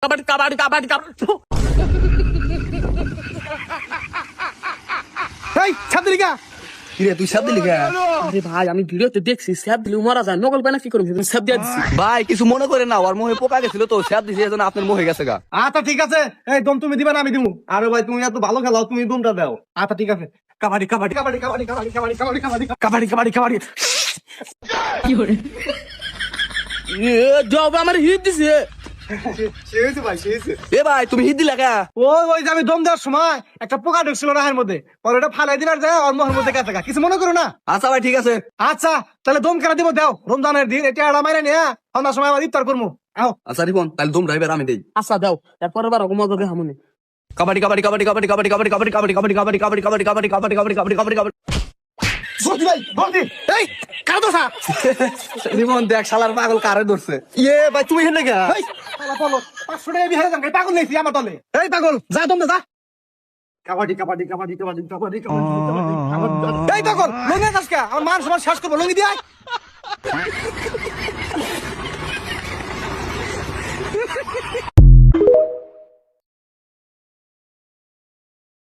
কাবাডি কাবাডি কাবাডি কাবাডি। এই ছাদ দিলি কা? কিরে তুই সাপ দিলি কে? আরে ভাই আমি ভিডিওতে দেখছি স্যাপ দিলে মারা যায়, নকল বানা কি করবি, স্যাপ দিয়ে দিছি। ভাই কিছু মনে করে না, ওর মোহে পোকা গেছিল তো সাপ দিছে, এজন্য আপনার মোহে গেছে গা। আচ্ছা ঠিক আছে, এই দম তুমি দিবা না আমি দিমু। আরে ভাই তুমি এত ভালো খেলাও, তুমি দমটা দাও। আচ্ছা ঠিক আছে। কাবাডি কাবাডি কাবাডি কাবাডি কাবাডি কাবাডি কাবাডি কাবাডি কাবাডি কাবাডি কাবাডি। জব আমার হিট দিছে। শেষে ভাই শেষে। এ ভাই তুমি হিট দিলা কে? ওই যে আমি দম দেওয়ার সময় একটা পোকা ঢুকছিল রাহের মধ্যে, পরে ওটা ফালাই দিবার যায় ওর মোহের মধ্যে কাছে কিছু মনে করো না। আচ্ছা ভাই ঠিক আছে। আচ্ছা তাহলে দম কেনা দিব, দাও রমজানের দিন এটা আড়া মাইরা নিয়ে সন্ধ্যার সময় আবার ইফতার করবো। আও আচ্ছা রিপন তাহলে দম ড্রাইভার আমি দেই। আচ্ছা দাও, এরপরের বার মজা দেখা মনে। কাবাডি কাবাডি কাবাডি কাবাডি কাবাডি কাবাডি কাবাডি কাবাডি কাবাডি কাবাডি কাবাডি কাবাডি কাবাডি কাবাডি কাবাডি কাবাডি কাবাডি কাবাডি। গলতি ভাই গলতি। এই কার দোষা? রিপন দেখ শালার পাগল কারে ধরছে। ইয়ে ভাই তুমি হেনে কে? এই শালা বলো 500 টাকা বিহারে যান, পাগল নেই আমার দলে। এই পাগল যা দম দে যা। কাবাডি কাবাডি কাবাডি কাবাডি কাবাডি কাবাডি কাবাডি। এই পাগল লঙ্গি যাস কে? আমার মান সম্মান শেষ করবো, লঙ্গি দিয়ে আয়।